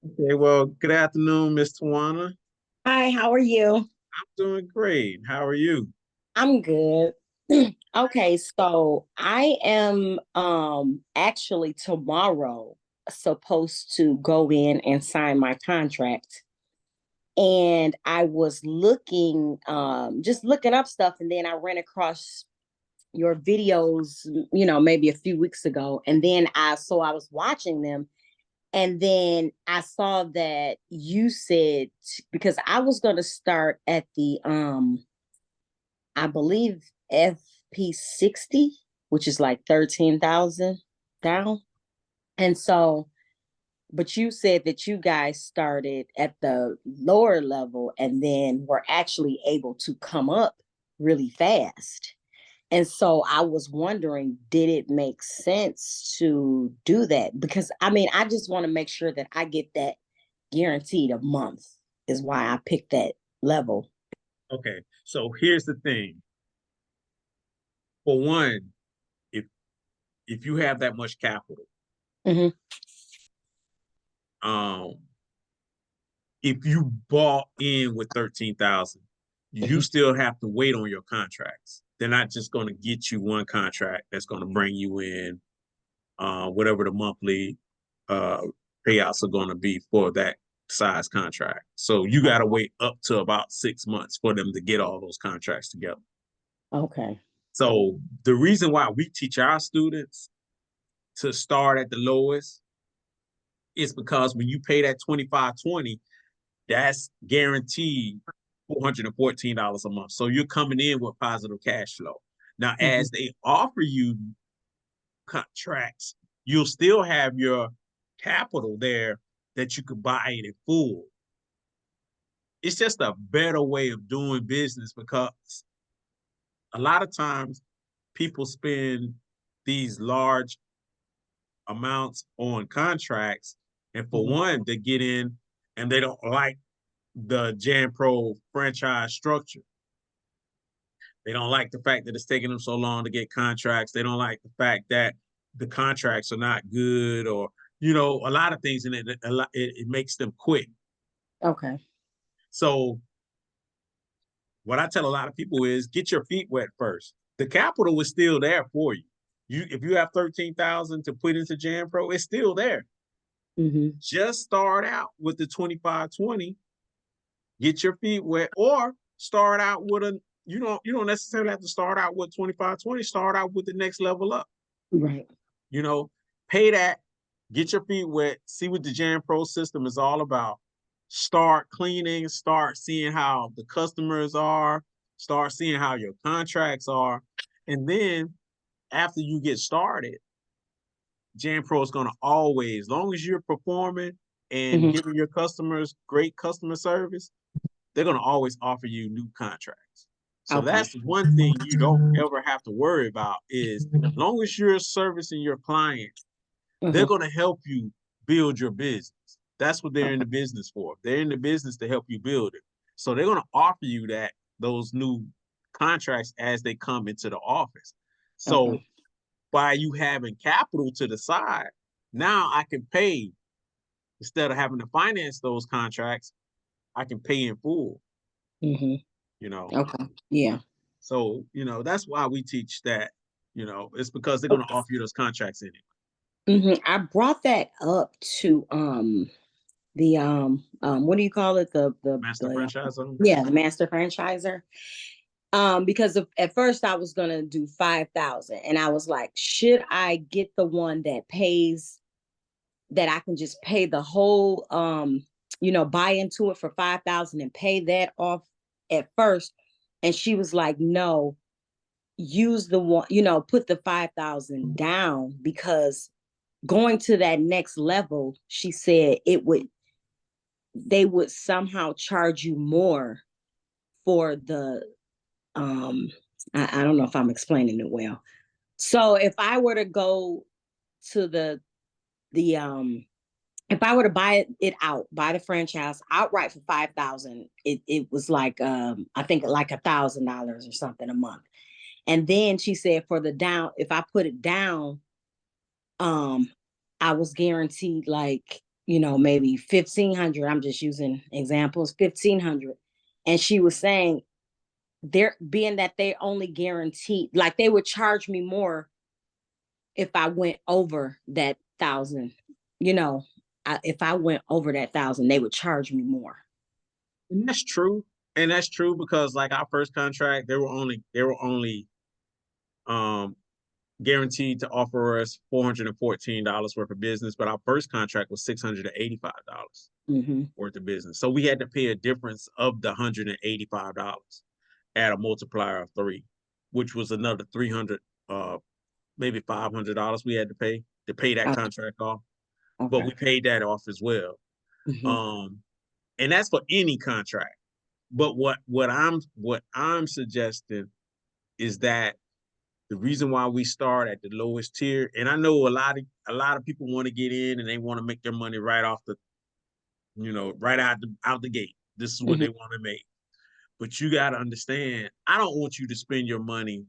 Okay, well, good afternoon, Miss Tawana. Hi, how are you? I'm doing great. How are you? I'm good. Okay, so I am actually tomorrow supposed to go in and sign my contract. And I was looking just looking up stuff, and then I ran across your videos, maybe a few weeks ago. And then I was watching them, and then I saw that you said, because I was going to start at the I believe FP60, which is like 13,000 down. And so, but you said that you guys started at the lower level and then were actually able to come up really fast. And so I was wondering, did it make sense to do that? Because I mean, I just want to make sure that I get that guaranteed a month, is why I picked that level. Okay, so here's the thing. For one, if if you have that much capital, Hmm. um, if you bought in with 13,000, you Hmm. still have to wait on your contracts. They're not just going to get you one contract that's going to bring you in whatever the monthly uh, payouts are going to be for that size contract. So you got to wait up to about 6 months for them to get all those contracts together. Okay. So the reason why we teach our students to start at the lowest is because when you pay that 25.20, that's guaranteed $414 a month. So you're coming in with positive cash flow. Now, Hmm. as they offer you contracts, you'll still have your capital there that you could buy it in full. It's just a better way of doing business because a lot of times people spend these large amounts on contracts. And for Hmm. one, they get in and they don't like the Jan Pro franchise structure. They don't like the fact that it's taking them so long to get contracts. They don't like the fact that the contracts are not good, or a lot of things in it. It makes them quit. Okay. So what I tell a lot of people is get your feet wet first. The capital is still there for you. If you have 13,000 to put into Jan Pro, it's still there. Hmm. Just start out with the 25.20, get your feet wet, or start out with a you don't necessarily have to start out with 25.20, start out with the next level up. Right. You know, pay that, get your feet wet, see what the Jan Pro system is all about. Start cleaning, start seeing how the customers are, start seeing how your contracts are. And then after you get started, Jan Pro is going to always, as long as you're performing and Hmm. giving your customers great customer service, they're going to always offer you new contracts. So Okay. that's one thing you don't ever have to worry about is as long as you're servicing your clients, they're Hmm. going to help you build your business. That's what they're in Okay. the business for. They're in the business to help you build it. So they're going to offer you those new contracts as they come into the office. So Okay. by you having capital to the side, now I can pay instead of having to finance those contracts, I can pay in full, Hmm. you know. Okay. Yeah. So, that's why we teach that, it's because they're going to offer you those contracts anyway. I brought that up to the what do you call it, Master franchise owner. yeah, the master franchiser, because at first I was gonna do 5,000, and I was like, should I get the one that pays, that I can just pay the whole, buy into it for 5,000 and pay that off at first? And she was like, no, use the one, put the 5,000 down, because going to that next level, she said they would somehow charge you more for the, um I don't know if I'm explaining it well. So if I were to go to the if I were to buy it out, buy the franchise outright for 5,000, it was like, I think like $1,000 or something a month. And then she said for the down, if I put it down, um, I was guaranteed like maybe 1,500. I'm just using examples, 1,500. And she was saying they're being that they only guaranteed, like they would charge me more if I went over that 1,000. If I went over that 1,000, they would charge me more. And that's true. And that's true because like our first contract, they were only um guaranteed to offer us $414 worth of business, but our first contract was $685 Mm-hmm. worth of business. So we had to pay a difference of the $185 at a multiplier of three, which was another 300, maybe $500 we had to pay that Oh, contract off. But okay. we paid that off as well. Mm-hmm. Um, and that's for any contract. But what I'm suggesting is that the reason why we start at the lowest tier, and I know a lot of people want to get in and they want to make their money right off the, right out the gate. This is what Mm-hmm. they want to make. But you got to understand, I don't want you to spend your money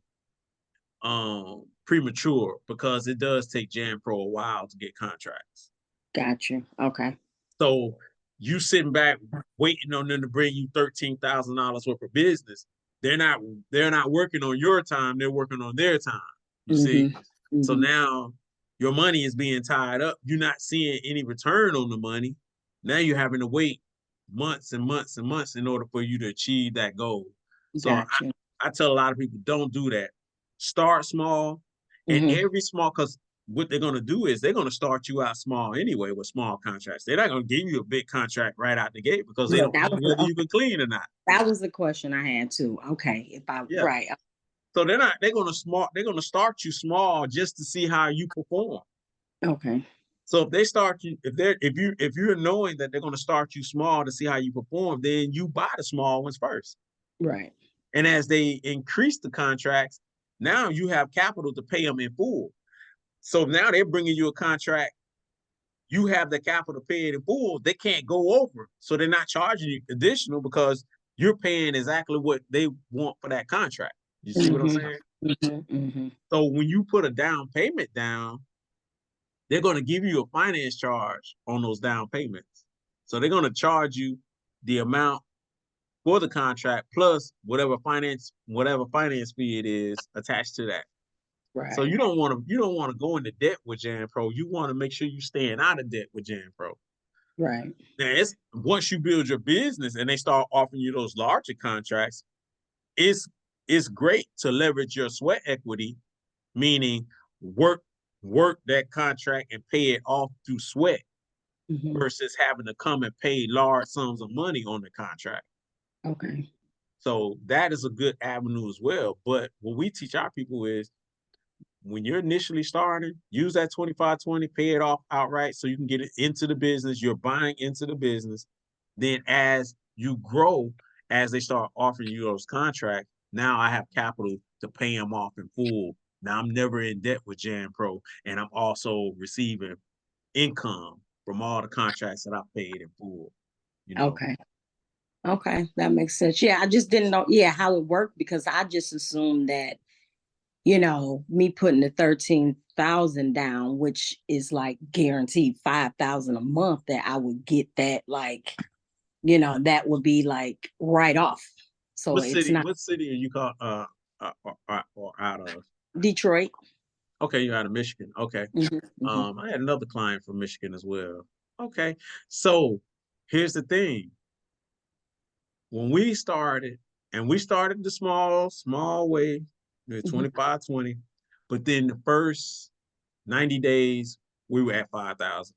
premature because it does take Jan Pro a while to get contracts. Gotcha. Okay. So you sitting back waiting on them to bring you $13,000 worth of business. They're not working on your time, they're working on their time. You see? Mm-hmm. So Mm-hmm. now your money is being tied up. You're not seeing any return on the money. Now you're having to wait months and months and months in order for you to achieve that goal. So Gotcha. I tell a lot of people, don't do that. Start small, and Mm-hmm. every small, because what they're going to do is they're going to start you out small anyway with small contracts. They're not going to give you a big contract right out the gate because they Look, don't know whether you can clean or not. that was the question I had too. Okay, if I Yeah. right. So they're going to start you small just to see how you perform. Okay. So if they start you, if you're knowing that they're going to start you small to see how you perform, then you buy the small ones first. Right. And as they increase the contracts, now you have capital to pay them in full. So now they're bringing you a contract. You have the capital to pay it in full. They can't go over. So they're not charging you additional because you're paying exactly what they want for that contract. You see what I'm Mm-hmm. saying? Mm-hmm. Mm-hmm. So when you put a down payment down, they're going to give you a finance charge on those down payments. So they're going to charge you the amount for the contract plus whatever finance fee it is attached to that. So Right. you don't want to go into debt with Jan Pro. You want to make sure you staying out of debt with Jan Pro. Right. Now, it's once you build your business and they start offering you those larger contracts, it's it's great to leverage your sweat equity, meaning work that contract and pay it off through sweat Mm-hmm. versus having to come and pay large sums of money on the contract. Okay. So that is a good avenue as well. But what we teach our people is when you're initially starting, use that 25/20, pay it off outright so you can get it into the business. You're buying into the business. Then as you grow, as they start offering you those contracts, now I have capital to pay them off in full. Now I'm never in debt with Jan Pro, and I'm also receiving income from all the contracts that I paid in full. You know, Okay. Okay. That makes sense. Yeah, I just didn't know, yeah, how it worked because I just assumed that, me putting the 13,000 down, which is like guaranteed 5,000 a month, that I would get that like, that would be like right off. So what it's city? not What city are you call or out of? Detroit. Okay, you're out of Michigan. Okay. Hmm. Hmm. I had another client from Michigan as well. Okay. So here's the thing. When we started, and we started the small way, the Hmm. 25/20, but then the first 90 days, we were at 5,000.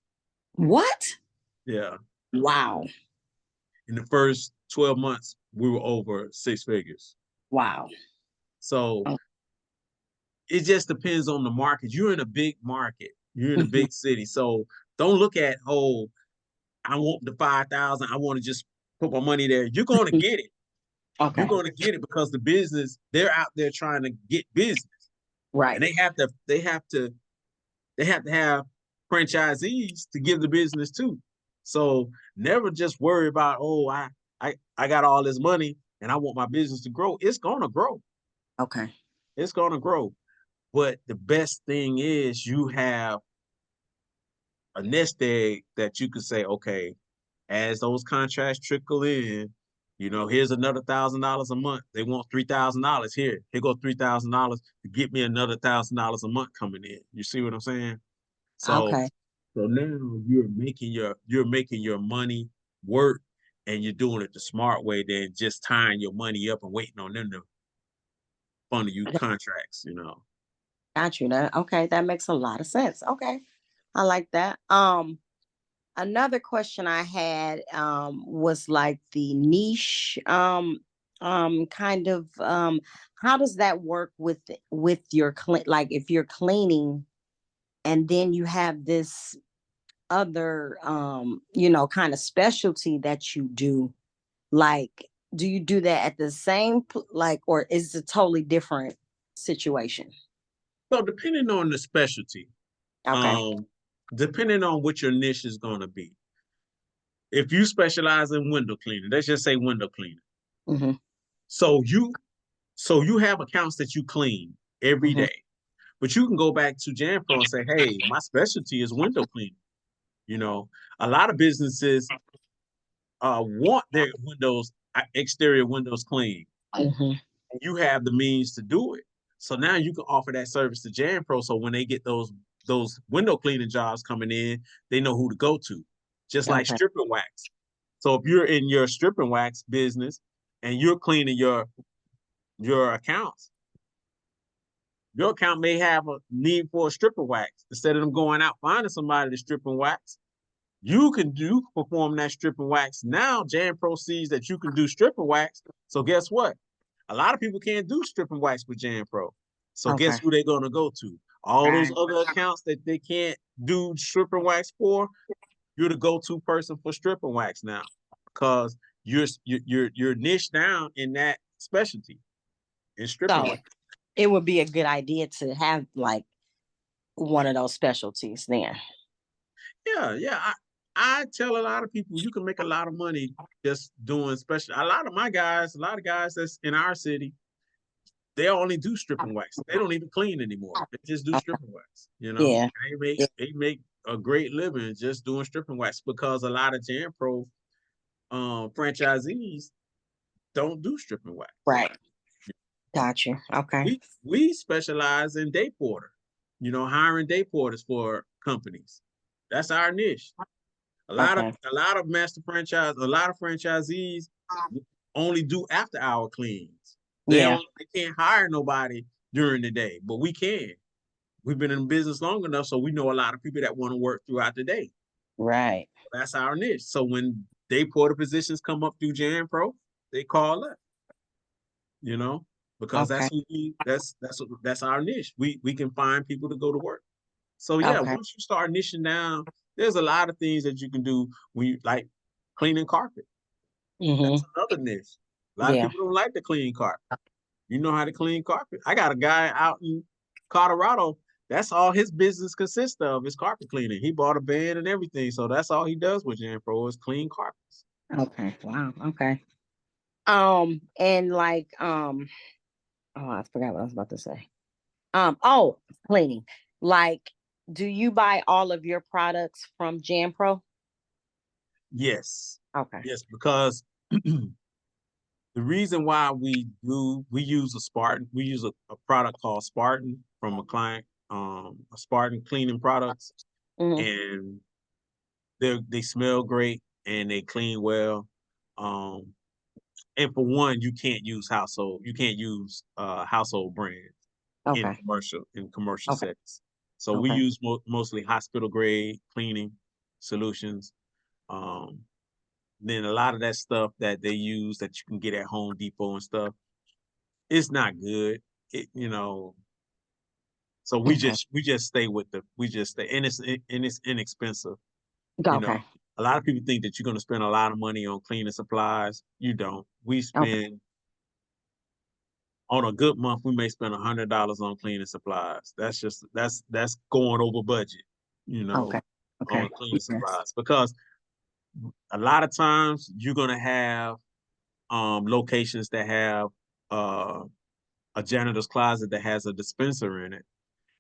What? Yeah. Wow. In the first 12 months, we were over six figures. Wow. So Oh, it just depends on the market. You're in a big market, you're in a mhm. big city. So don't look at, oh, I want the 5,000. I want to just put my money there. You're going to get it. You're Okay. going to get it because the business, they're out there trying to get business. And Right. they have to have franchisees to give the business to. So never just worry about, oh, I got all this money and I want my business to grow. It's gonna grow. Okay. It's gonna grow. But the best thing is you have a nest egg that you could say, okay, as those contracts trickle in, here's another $1,000 a month. They want $3,000 here. Here go $3,000 to get me another $1,000 a month coming in. You see what I'm saying? So, Okay. so now you're making your money work, and you're doing it the smart way than just tying your money up and waiting on them to fund you contracts. Got you. That okay, that makes a lot of sense. Okay. I like that. Another question I had was like the niche kind of how does that work with your like if you're cleaning and then you have this other kind of specialty that you do, like do you do that at the same like, or is it a totally different situation? So depending on the specialty, Okay. um, depending on what your niche is going to be. If you specialize in window cleaning, let's just say window cleaning. Mm-hmm. So you have accounts that you clean every Mm-hmm. day, but you can go back to JanPro and say, hey, my specialty is window cleaning. You know, a lot of businesses want their exterior windows clean. Mm-hmm. And you have the means to do it. So now you can offer that service to JanPro. So when they get those window cleaning jobs coming in, they know who to go to. Just like Okay. strip and wax. So if you're in your strip and wax business and you're cleaning your accounts, your account may have a need for a strip and wax. Instead of them going out finding somebody to strip and wax, you can perform that strip and wax. Now JanPro sees that you can do strip and wax. So guess what? A lot of people can't do strip and wax with JanPro. So guess Okay. who they're gonna go to? All those Right. other accounts that they can't do strip and wax for, you're the go-to person for strip and wax now, because you're niche down in that specialty in strip and So wax. it would be a good idea to have like one of those specialties then. Yeah, yeah. I tell a lot of people you can make a lot of money just doing special. A lot of guys that's in our city, they only do strip and wax. They don't even clean anymore. They just do strip and wax. Yeah. They make a great living just doing strip and wax, because a lot of JanPro franchisees don't do strip and wax. Right. Got you. Okay. We specialize in day porter, hiring day porters for companies. That's our niche. A lot of Okay. a lot of a lot of franchisees only do after hour cleans. Yeah. They can't hire nobody during the day, but we can. We've been in business long enough, so we know a lot of people that want to work throughout the day. Right. That's our niche. So when day porter positions come up through JanPro, they call us, you know, because Okay. that's our niche. We can find people to go to work. So yeah, Okay. once you start niching down, there's a lot of things that you can do when you like cleaning carpet. That's Mm-hmm. another niche. A lot of Yeah. people don't like to clean carpet. You know how to clean carpet. I got a guy out in Colorado. That's all his business consists of is carpet cleaning. He bought a van and everything. So that's all he does with JanPro is clean carpets. Okay. Wow. Okay. And like oh, I forgot what I was about to say. Oh, cleaning. Like, do you buy all of your products from JanPro? Yes. Okay. Yes, because the reason why we use a product called Spartan from a client, a Spartan cleaning products, Mm-hmm. and they smell great and they clean well. Um, and for one, you can't use household brands Okay. in commercial Okay. settings. So we Okay. use mostly hospital grade cleaning solutions. Um, then a lot of that stuff that they use that you can get at Home Depot and stuff, it's not good. So we Okay. just we just stay with the we just stay and it's inexpensive. You know, Okay. a lot of people think that you're going to spend a lot of money on cleaning supplies. You don't. We Okay. spend on a good month, we may spend $100 on cleaning supplies. That's going over budget, you know, Okay. on Okay. cleaning Yes. supplies, because a lot of times you're gonna have locations that have uh, a janitor's closet that has a dispenser in it,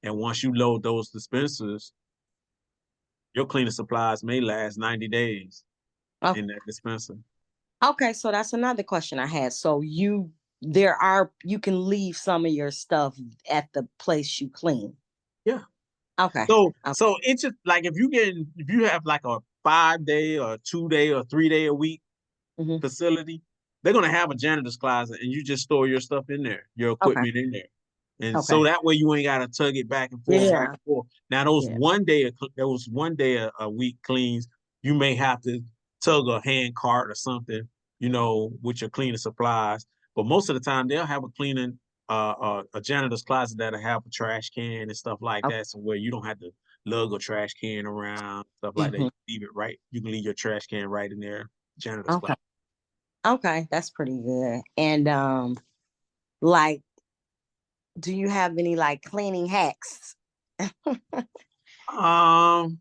and once you load those dispensers, Your cleaning supplies may last 90 days Oh, in that dispenser. okay, so that's another question I had. So you can leave some of your stuff at the place you clean. Yeah. Okay. Okay. So it's just like if you have like a 5 day or 2 day or 3 day a week Hmm. facility, they're gonna have a janitor's closet and you just store your stuff in there, your Okay. equipment in there. And so Okay. that way you ain't gotta tug it back and forth, back Yeah. and forth. Now Yeah. those one day a week cleans, you may have to tug a hand cart or something, with your cleaning supplies. But most of the time they'll have a cleaning a janitor's closet that'll have a trash can and stuff like Okay. that. So where you don't have to lug a trash can around, stuff like that. Hmm. You can leave your trash can right in there, janitor's Okay. closet. Okay. That's pretty good. And like, do you have any like cleaning hacks? Um,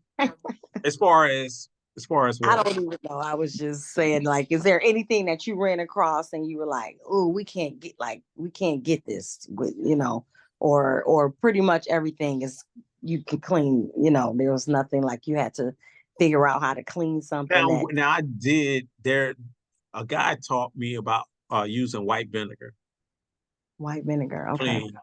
as far as I what? don't even know. I was just saying, like, is there anything that you ran across and you were like, "Oh, we can't get this," or pretty much everything is you can clean. There was nothing like you had to figure out how to clean something Now, that now I did there. A guy taught me about using white vinegar white vinegar. Okay, clean,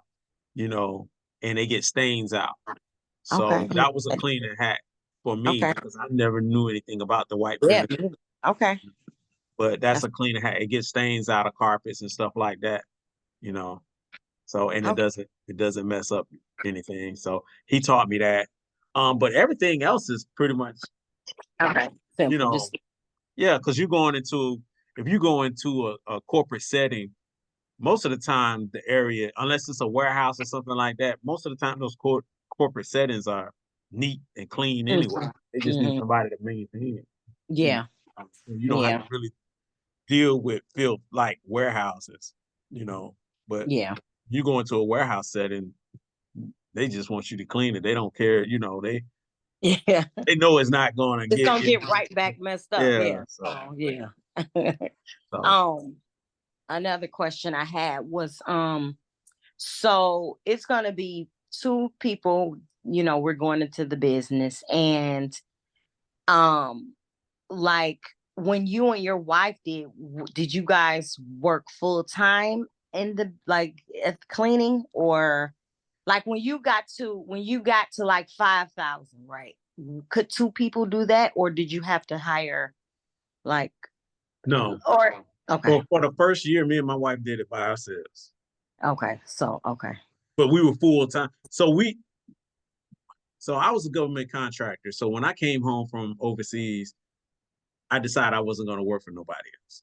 you know, and they get stains out. okay, So that was a cleaning hack for me okay. because I never knew anything about the white Yeah. vinegar. Okay. But that's That's a cleaning hack. It gets stains out of carpets and stuff like that, you know. So and okay. it doesn't mess up anything. So he taught me that. But everything else is pretty much, Okay. you Simple. know, Just yeah, because if you go into a corporate setting, most of the time the area, unless it's a warehouse or something like that, most of the time those corporate settings are neat and clean anyway. mhm, They just need mhm. somebody to maintain it. You know, Yeah. so you don't have Yeah. to really deal with filth like warehouses, you know. But Yeah. you go into a warehouse setting, they just want you to clean it. They don't care, Yeah. they know it's not gonna It's get gonna in. get right back messed up. Yeah. Yeah. So Oh, yeah. so um, Another question I had was, so it's gonna be two people, we're going into the business and um like when you and your wife did you guys work full time in the like at cleaning or like when you got to like 5,000, right? Could two people do that or did you have to hire like no. or okay. For the first year, me and my wife did it by ourselves. Okay. So okay. But we were full time. So I was a government contractor. So when I came home from overseas, I decided I wasn't going to work for nobody else.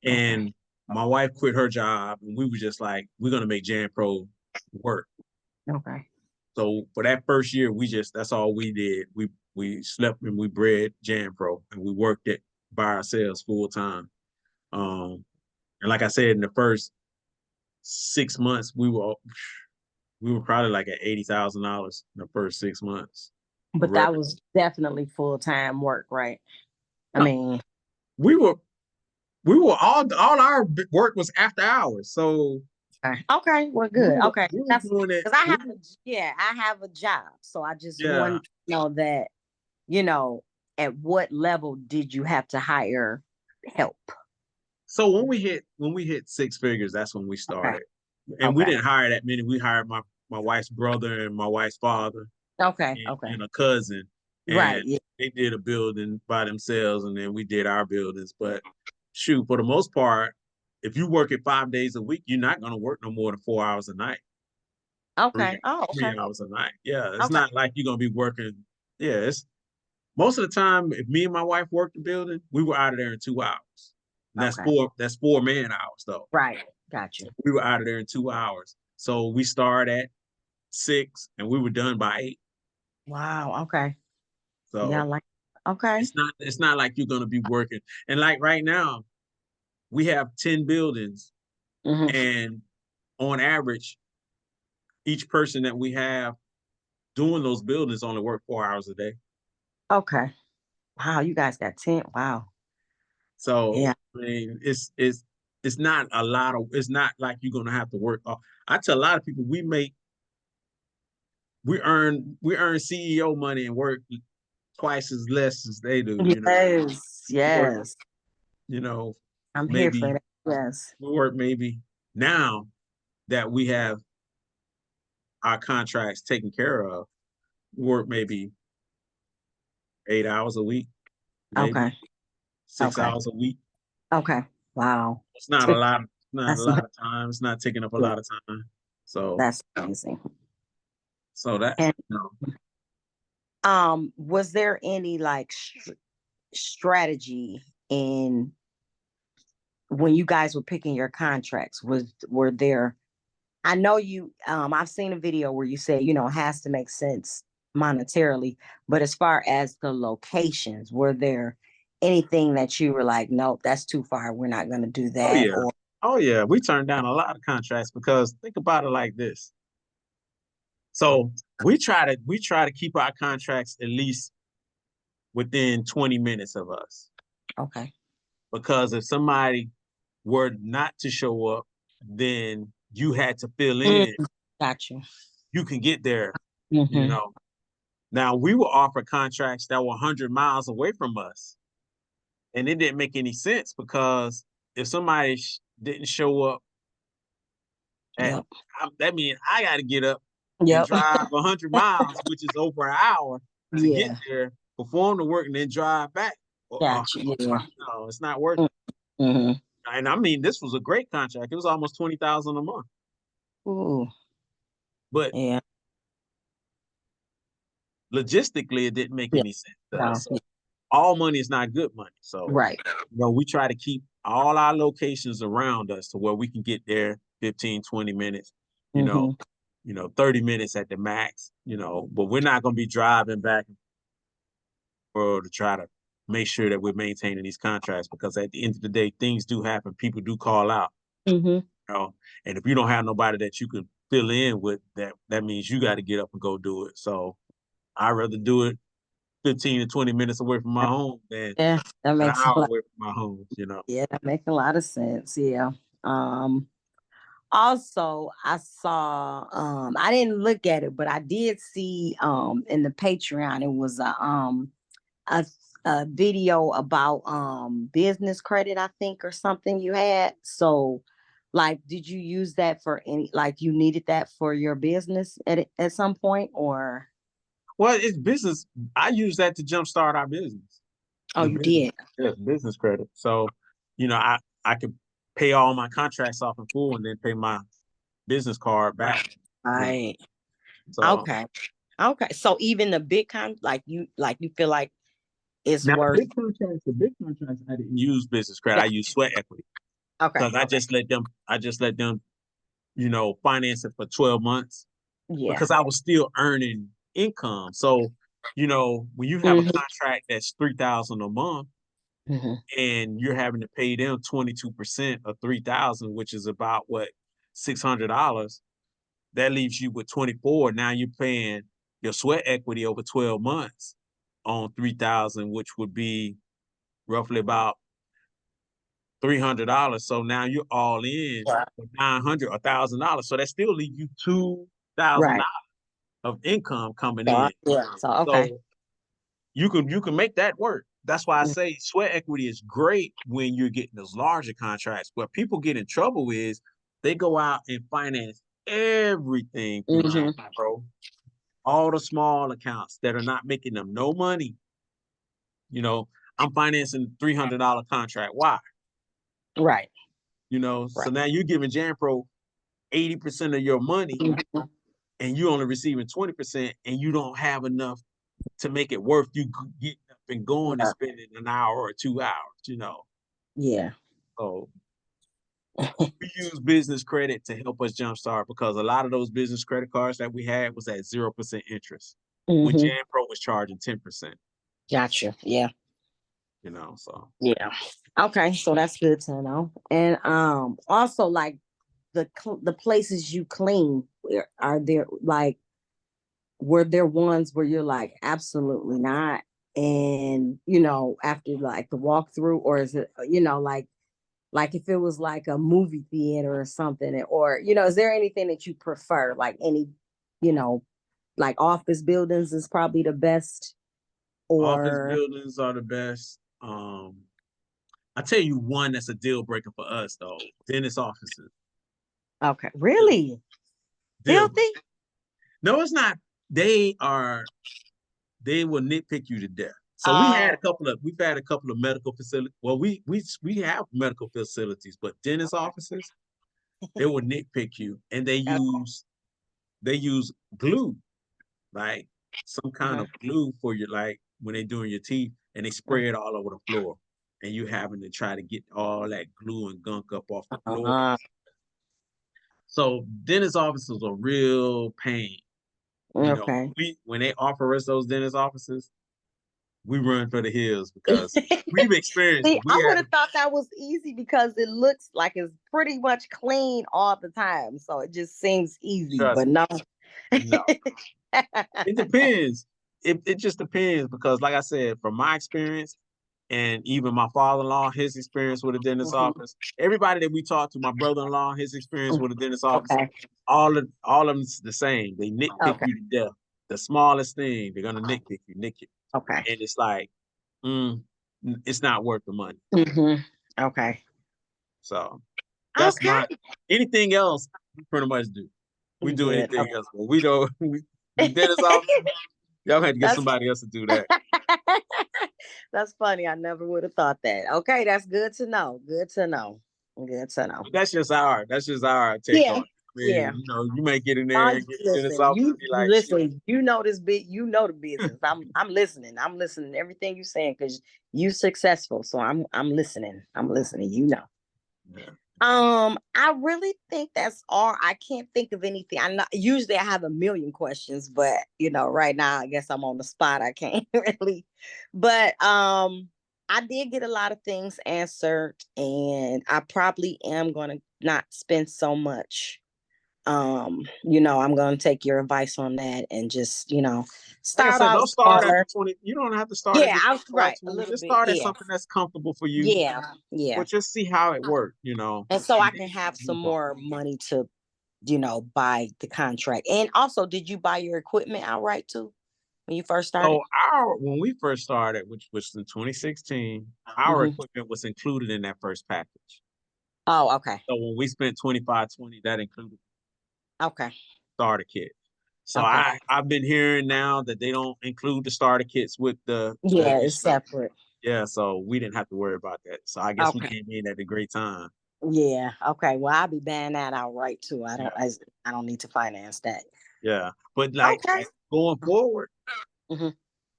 Okay. And my wife quit her job, and we were just like, we're going to make Jan Pro work. Okay. So for that first year, that's all we did. We slept and we bred Jan Pro, and we worked it by ourselves full time. And like I said, in the first 6 months, we were probably like at $80,000 in the first 6 months of But that revenue. was definitely full-time work, right? I No, mean, we were we were all our work was after hours. So okay. Okay, well, we good. were Okay, we were that's doing it. because I have a job, so I just Yeah. want to know that you know at what level did you have to hire help? So when we hit six figures, that's when we Okay, started. And we okay, didn't hire that many. We hired my wife's brother and my wife's father okay, and, okay. and a cousin, Right. and Yeah. they did a building by themselves, and then we did our buildings. But shoot, for the most part, if you work it 5 days a week, you're not going to work no more than 4 hours a night, three Okay. Oh, three okay. hours a night. Yeah, it's Okay. not like you're going to be working. Yeah, it's most of the time. If me and my wife worked the building, we were out of there in 2 hours. And Okay. that's 4 man hours though. Right. Got you. We were out of there in 2 hours. So we started at 6 and we were done by 8. Wow. Okay. Yeah. So Like. Okay. it's not like you're gonna be working. And like right now, we have 10 buildings, Hmm. and on average, each person that we have doing those buildings only work 4 hours a day. Okay. Wow. You guys got 10. Wow. So Yeah. I mean, it's not a lot of. It's not like you're gonna have to work. I tell a lot of people we earn CEO money and work twice as less as they do. Yes, We work, yes. you know, I'm here for maybe that. Yes. we work maybe now that we have our contracts taken care of, work maybe 8 hours a week, maybe Okay. 6 Okay. hours a week. Okay. Wow. It's not a lot. It's not a That's lot of time. It's not taking up a lot of time. So that's amazing. so that And you know, was there any like strategy in when you guys were picking your contracts? Were there, I know you I've seen a video where you say, it has to make sense monetarily, but as far as the locations, were there anything that you were like, nope, that's too far, we're not going to do oh that? yeah, Or oh yeah, we turned down a lot of contracts because think about it like this. So we try to keep our contracts at least within 20 minutes of us. okay. Because if somebody were not to show up, then you had to fill Mm, in. got you. You can get there, you Hmm. know. Now we were offered contracts that were 100 miles away from us, and it didn't make any sense because if somebody didn't show up at, Yep. that means I got to get up and Yep. drive 100 miles, which is over an hour, to get Yeah. there, perform the work, and then drive back. Got you. Yeah. No, it's not worth it. Mm-hmm. And I mean, this was a great contract. It was almost 20,000 a month, Ooh. but Yeah. logistically, it didn't make Yeah. any sense to No. us. So all money is not good money. So Right. we try to keep all our locations around us to where we can get there 15, 20 minutes, you know, Mm-hmm. 30 minutes at the max, but we're not going to be driving back and forth to try to make sure that we're maintaining these contracts because at the end of the day, things do happen. People do call out, Mm-hmm. you know, and if you don't have nobody that you can fill in with, that means you got to get up and go do it. So I'd rather do it 15 to 20 minutes away from my home than Yeah, that an makes a hour lot. away from my home. Yeah, that makes a lot of sense. Yeah. Um, Also, I saw I didn't look at it, but I did see in the Patreon it was a, a video about business credit, I think, or something you had. So like did you use that for any, like you needed that for your business at some point, or Well, it's business. I use that to jumpstart our business. oh The you business, did? yeah, business credit. So, I could pay all my contracts off in full and then pay my business card back. You know, Right. so Okay. Okay. So even the big like you feel like it's now worth. the big contracts, I didn't use business credit. Yeah. I use sweat equity Okay. because I just let them, finance it for 12 months Yeah. because I was still earning income. So, when you have a Hmm. contract that's 3,000 a month Hmm. and you're having to pay them 22% of 3,000, which is about what, $600, that leaves you with 24. Now you're paying your sweat equity over 12 months on 3,000, which would be roughly about $300. So now you're all in Right. for 900 or $1,000. So that still leaves you $2,000 Right. of income coming So in. yeah. So okay. So you can make that work. That's why I Mm-hmm. say sweat equity is great when you're getting those larger contracts. Where people get in trouble is they go out and finance everything through Pro, all the small accounts that are not making them no money. You know, I'm financing $300 contract. Why? Right. So Right. now you're giving Pro 80% of your money Mhm. and you're only receiving 20% and you don't have enough to make it worth you getting up and going and Right. spending an hour or 2 hours. Yeah. So we use business credit to help us jumpstart because a lot of those business credit cards that we had was at 0% interest when Hmm. Pro was charging 10%, Gotcha. Yeah. so. Yeah. Okay. So that's good to know. And also like the places you clean, are there like were there ones where you're like absolutely not, and after like the walkthrough, or is it like if it was like a movie theater or something, or is there anything that you prefer, like any you know like office buildings is probably the best, Office or buildings are the best. I tell you one that's a deal breaker for us though. Dentist offices. okay, really Deal breaker. filthy? No, it's not. They are. They will nitpick you to death. So Oh, we've had a couple of medical facilities. Well, we have medical facilities, but dentist offices, they will nitpick you, and okay. they use glue, like some kind Mhm. of glue for your, like when they're doing your teeth, and they spray it all over the floor, and you having to try to get all that glue and gunk up off the floor. Uh, So dentist offices are real pain. You know, okay. when they offer us those dentist offices, we run for the hills because we've experienced See, it. We I would had have thought that was easy because it looks like it's pretty much clean all the time. So it just seems easy, trust but me. no. No, it depends. It just depends because, like I said, from my experience and even my father-in-law, his experience with a dentist Mhm. office, everybody that we talked to, my brother-in-law, his experience with a dentist office, Okay. all of them's the same. They nitpick Okay. you to death. The smallest thing, they're gonna nitpick you, nick you, Okay. and it's like, mm, it's not worth the money. Okay. So that's my Okay. anything else we pretty much do. We You do good. anything else, but we don't. The dentist office, y'all had to get That's somebody else to do that. that's funny. I never would have thought that. Okay, that's good to know. Good to know. Good to know. But that's just our take Yeah. on it. I Yeah. mean, you know, you may get in there I and get the dentist listen, office and you be like, shit. listen, you know this bit, you know the business. I'm listening. I'm listening to everything you're saying because you successful. So I'm listening. I'm listening, you know. Yeah. I really think that's all. I can't think of anything. I not usually I have a million questions, but right now I guess I'm on the spot. I can't really. But I did get a lot of things answered, and I probably am gonna not spend so much. I'm gonna take your advice on that and just, Like I start said, out don't start at the smaller. 20. You don't have to start at Yeah, the I was 25, right, a 20. little Just bit. start at Yeah. something that's comfortable for you, Yeah. Yeah. but just see how it works, you know. And so And I then can you have can some move on. more money to buy the contract. And also, did you buy your equipment outright too when you first started? So our when we first started, which was in 2016, our Hmm. equipment was included in that first package. Oh, okay. So when we spent 25-20, that included Okay. starter kit. So Okay. I've been hearing now that they don't include the starter kits with the Yeah, it's additional. separate. Yeah, so we didn't have to worry about that. So I guess we Okay. came in at a great time. Yeah. Okay. Well, I'll be buying that outright too. I Yeah, don't. I don't need to finance that. yeah. But Okay. like going forward, Hmm.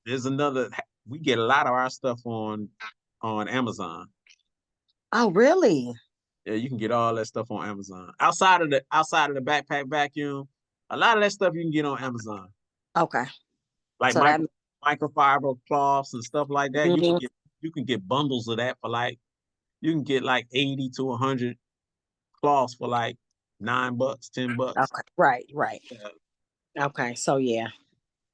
there's another. We get a lot of our stuff on Amazon. Oh, really? Yeah, you can get all that stuff on Amazon. Outside of the backpack vacuum, a lot of that stuff you can get on Amazon. Okay. Like So that. microfiber cloths and stuff like that. Mhm. You can get bundles of that for like you can get like 80 to 100 cloths for like $9, $10. Okay. Right. Right. Yeah. Okay. So yeah.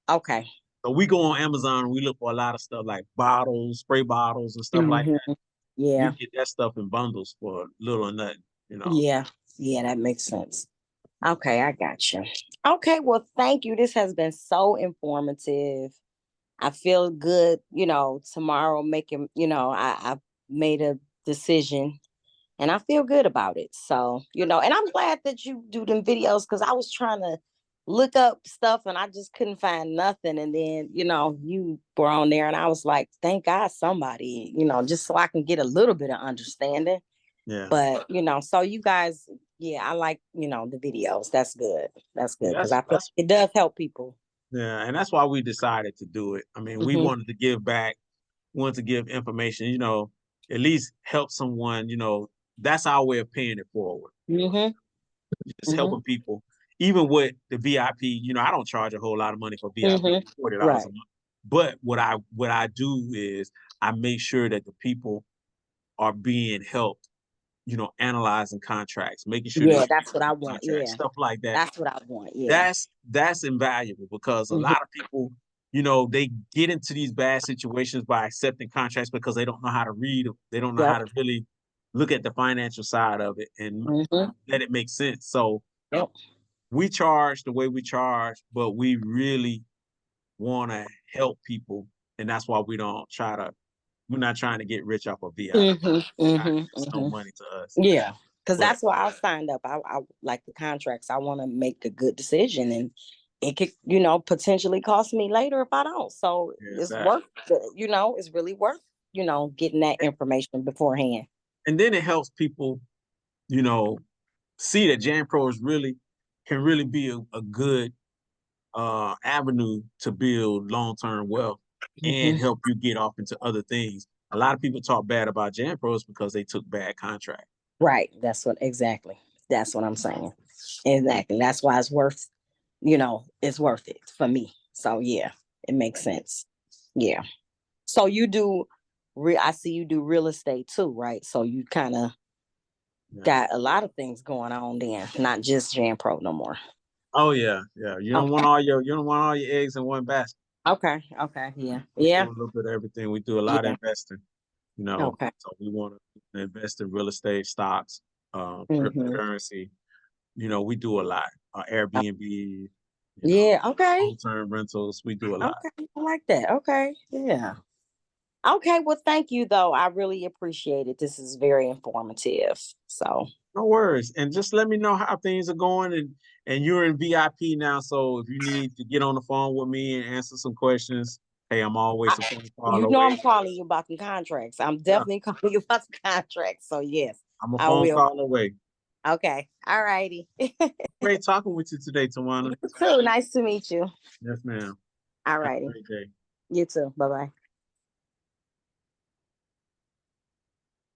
Okay. So we go on Amazon and we look for a lot of stuff like bottles, spray bottles and stuff like Hmm. that. You Yeah. can get that stuff in bundles for little or nothing, you know. Yeah. Yeah. That makes sense. Okay, I got you. Okay, well, thank you. This has been so informative. I feel good, tomorrow making, I've made a decision and I feel good about it. So, and I'm glad that you do them videos because I was trying to look up stuff and I just couldn't find nothing. And then, you were on there and I was like, thank God somebody, just so I can get a little bit of understanding. Yeah. But, so you guys, yeah, I like, the videos. That's good. That's Yeah, good because I feel like that's it does help people. yeah, and that's why we decided to do it. I mean, we Hmm. wanted to give back, wanted to give information, at least help someone, that's our way of paying it forward. Hmm. Just Hmm. helping people. Even with the VIP, I don't charge a whole lot of money for VIP, Hmm. $40 a Right. month. But what I do is I make sure that the people are being helped, analyzing contracts, making sure they Yeah, read that's what I the want. contracts, Yeah, stuff like that. that's what I want. Yeah. That's invaluable because a Hmm. lot of people, they get into these bad situations by accepting contracts because they don't know how to read them. They don't know how Yep. to really look at the financial side of it and Hmm. let it make sense. So Yep. we charge the way we charge, but we really want to help people, and that's why we don't try to. We're not trying to get rich off of VIP. It's no money to us. Yeah, because But that's why I signed up. I like the contracts. I want to make a good decision, and it could, potentially cost me later if I don't. So yeah, it's exactly. worth, it's really worth, getting that information beforehand. And then it helps people, you know, see that Jan Pro can really be a good avenue to build long-term wealth and help you get off into other things. A lot of people talk bad about Jan Pros because they took bad contracts. Right. That's what I'm saying. Exactly. That's why it's worth, it's worth it for me. So yeah, it makes sense. Yeah. So you do I see you do real estate too, right? So you kind of got a lot of things going on then, not just Jan Pro no more. Oh yeah, yeah. You don't want all your eggs in one basket. Okay. Okay. Yeah. We do Yeah. a little bit of everything. We do a lot of Yeah. investing, Okay. So we want to invest in real estate, stocks, cryptocurrency. We do a lot. Airbnb, Yeah. Okay. long-term rentals. We do a lot. Okay. I like that. Okay. Yeah. Okay. Well, thank you though. I really appreciate it. This is very informative. So No worries. And just let me know how things are going. And you're in VIP now. So if you need to get on the phone with me and answer some questions, hey, I'm always a phone call I'm away. calling you about the contracts. I'm Yeah, definitely calling you about the contracts. So yes, I'm a I phone will. call away. Okay. All righty. Great talking with you today, Tawana. You too. Nice to meet you. Yes, ma'am. All Have a righty. great day. You too. Bye bye.